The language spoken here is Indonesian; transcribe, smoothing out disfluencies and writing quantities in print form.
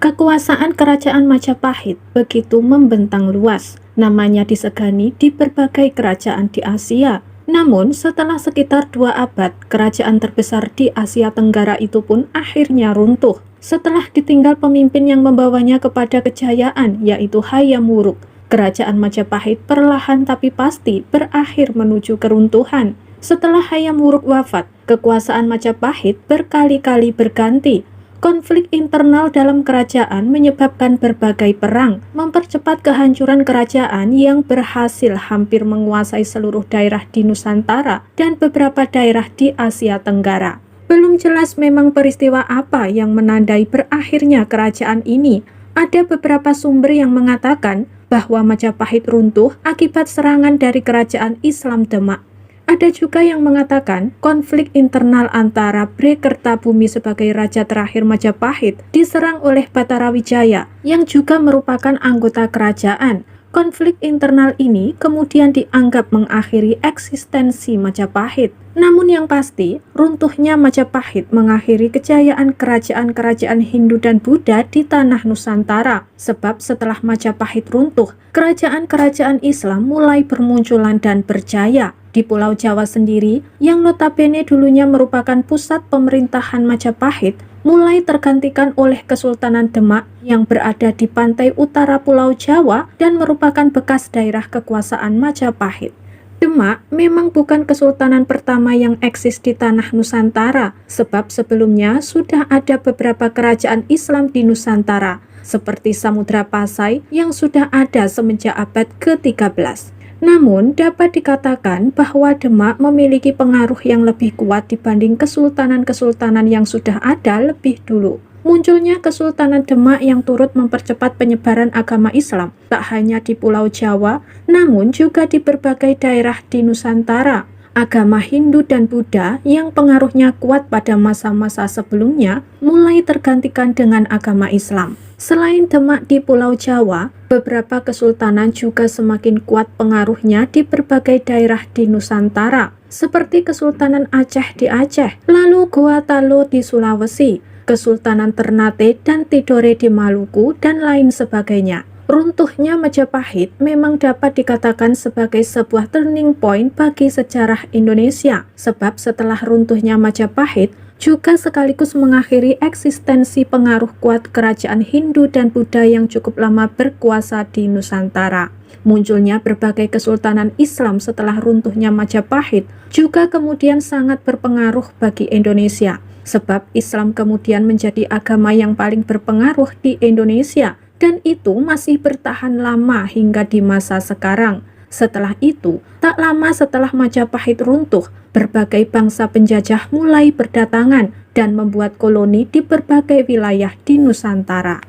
Kekuasaan Kerajaan Majapahit begitu membentang luas, namanya disegani di berbagai kerajaan di Asia. Namun, setelah sekitar 2 abad, kerajaan terbesar di Asia Tenggara itu pun akhirnya runtuh. Setelah ditinggal pemimpin yang membawanya kepada kejayaan, yaitu Hayam Wuruk, Kerajaan Majapahit perlahan tapi pasti berakhir menuju keruntuhan. Setelah Hayam Wuruk wafat, kekuasaan Majapahit berkali-kali berganti. Konflik internal dalam kerajaan menyebabkan berbagai perang, mempercepat kehancuran kerajaan yang berhasil hampir menguasai seluruh daerah di Nusantara dan beberapa daerah di Asia Tenggara. Belum jelas memang peristiwa apa yang menandai berakhirnya kerajaan ini. Ada beberapa sumber yang mengatakan bahwa Majapahit runtuh akibat serangan dari kerajaan Islam Demak. Ada juga yang mengatakan konflik internal antara Brekertabumi sebagai raja terakhir Majapahit diserang oleh Batara Wijaya yang juga merupakan anggota kerajaan. Konflik internal ini kemudian dianggap mengakhiri eksistensi Majapahit. Namun yang pasti, runtuhnya Majapahit mengakhiri kejayaan kerajaan-kerajaan Hindu dan Buddha di tanah Nusantara. Sebab setelah Majapahit runtuh, kerajaan-kerajaan Islam mulai bermunculan dan berjaya. Di Pulau Jawa sendiri, yang notabene dulunya merupakan pusat pemerintahan Majapahit, mulai tergantikan oleh Kesultanan Demak yang berada di pantai utara Pulau Jawa dan merupakan bekas daerah kekuasaan Majapahit. Demak memang bukan kesultanan pertama yang eksis di tanah Nusantara, sebab sebelumnya sudah ada beberapa kerajaan Islam di Nusantara, seperti Samudra Pasai yang sudah ada semenjak abad ke-13. Namun, dapat dikatakan bahwa Demak memiliki pengaruh yang lebih kuat dibanding kesultanan-kesultanan yang sudah ada lebih dulu. Munculnya Kesultanan Demak yang turut mempercepat penyebaran agama Islam, tak hanya di Pulau Jawa, namun juga di berbagai daerah di Nusantara. Agama Hindu dan Buddha yang pengaruhnya kuat pada masa-masa sebelumnya mulai tergantikan dengan agama Islam. Selain Demak di Pulau Jawa, beberapa kesultanan juga semakin kuat pengaruhnya di berbagai daerah di Nusantara, seperti Kesultanan Aceh di Aceh, lalu Goa Talo di Sulawesi, Kesultanan Ternate dan Tidore di Maluku, dan lain sebagainya. Runtuhnya Majapahit memang dapat dikatakan sebagai sebuah turning point bagi sejarah Indonesia, sebab setelah runtuhnya Majapahit juga sekaligus mengakhiri eksistensi pengaruh kuat kerajaan Hindu dan Buddha yang cukup lama berkuasa di Nusantara. Munculnya berbagai kesultanan Islam setelah runtuhnya Majapahit juga kemudian sangat berpengaruh bagi Indonesia, sebab Islam kemudian menjadi agama yang paling berpengaruh di Indonesia, dan itu masih bertahan lama hingga di masa sekarang. Setelah itu, tak lama setelah Majapahit runtuh, berbagai bangsa penjajah mulai berdatangan dan membuat koloni di berbagai wilayah di Nusantara.